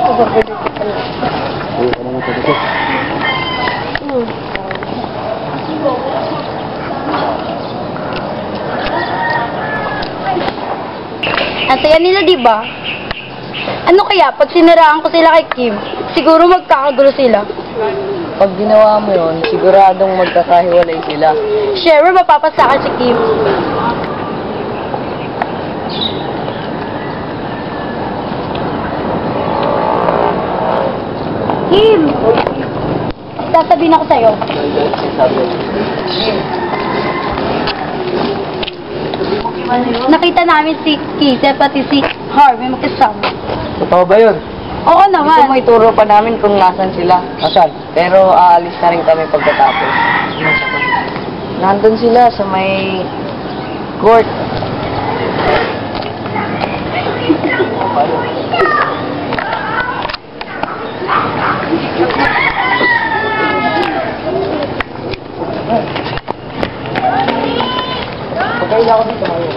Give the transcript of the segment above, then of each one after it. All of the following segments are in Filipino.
Ang saya nila, diba? Ano kaya, pag siniraan ko sila kay Kim, siguro magkakagulo sila. Pag ginawa mo yun, siguradong magkakahiwalay sila. Sure, mapapasakan si Kim. Kim! Sasabihin ako sa'yo. Nakita namin si Kisa pati si Harvey magkasama. Totoo ba yun? Oo Gusto naman. mo ituro pa namin kung nasan sila? Asan? Pero aalis na rin kami pagkatapos. Nandun sila sa may court. Pagkaila ako dito ngayon.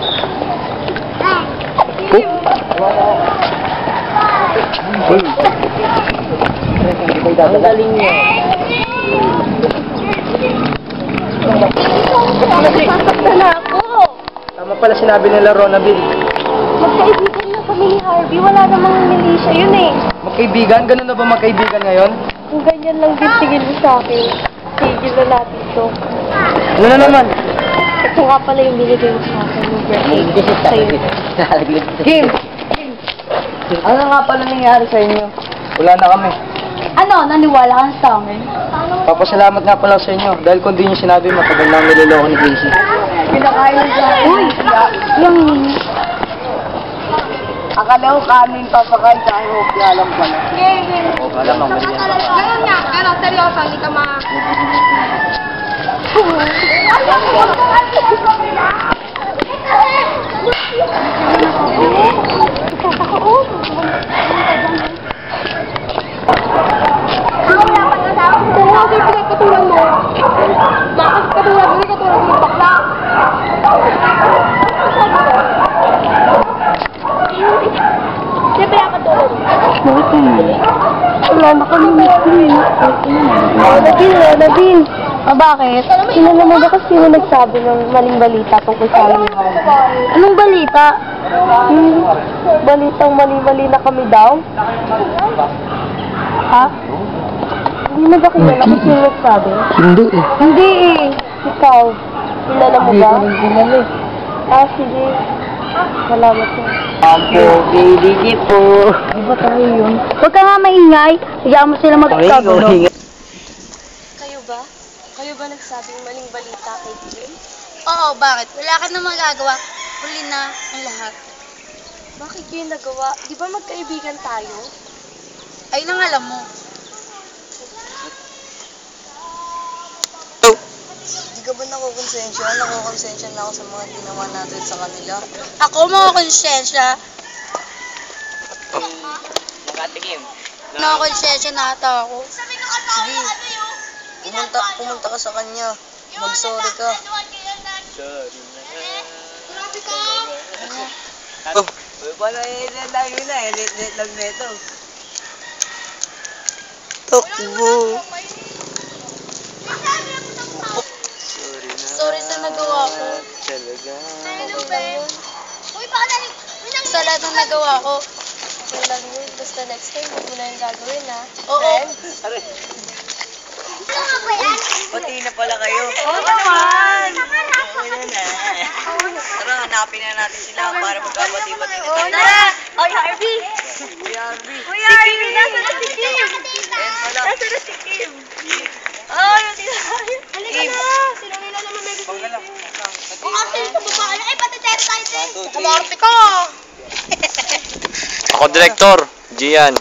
Ang galing niya. Sasaktan na ako. Tama pala sinabi nila Ronaville. Magkaibigan na kami ni Harvey. Wala namang milisya yun eh. Magkaibigan? Ganun na ba magkaibigan ngayon? Kung ganyan lang din tingin mo sa akin, tigil na natin to. Ano na naman? Ito nga pala yung binigay mo sa akin ng birthday. Kim! Ano nga pala nangyari sa inyo? Wala na kami. Ano? Naniwala ka sa amin? Papasalamat nga pala sa inyo. Dahil kung di nyo sinabi, matagal na niloloko ni Casey. Pinakain sa akin. Uy! Yung... Akala ko kanin papakain sa akin, okay, alam pala. O, alam ang ganyan. Ganun nga, pero seryoso, hindi ka Wala na kami Nadine. Bakit? Kilala mo ba kasi sino nagsabi ng maling balita tungkol sa amin? Anong balita? Balitang mali-mali na kami daw? Ha? Hindi mo ba kilala kung sino nagsabi? Hindi eh. Hindi eh. Ikaw, kilala mo ba? Hindi. Sige. Salamat po. Ako, baby po. Di ba tayo yun? Huwag ka nga maingay. Hayaan mo sila magkagulo. Kayo ba? Kayo ba nagsabing maling balita kay Kim? Oo, bakit? Wala ka na magagawa. Huli na ang lahat. Bakit kayo nagawa? Di ba magkaibigan tayo? Ay nang alam mo. Hindi ka ba nakukonsensya? Nakukonsensya na ako sa mga ginawa natin sa kanila. Ako makakonsensya. Nakatikim. Nakakonsensya na ata ako. Sige. Pumunta ka sa kanya. Mag-sorry ka. Sorry na. Grabe ka! Oh. Paano tayo na eh? Let lang neto. Takbo. Sorry sa nagawa ko. Talaga. Sa lahat ng nagawa ko. Okay lang yun. Basta next time, huwag mo na yung gagawin, ha? Oo. Aray. Pati na pala kayo. Oo naman. Okay na na. Tara, hanapin na natin sila para magkabati-bati na tayo. Tara! Oy, Harvey! Kuya Harvey. Kuya Harvey! Nasaan na si Kim? Ayan pala. Nasaan na si Kim? Ay, yung tinahay. Halika na! Sino nila naman may bibigyan? Panggalang. Kung kasi sa babae, ay pati tayo tayo. One, two, three. Kumarte ka! Ako, Director. Gian.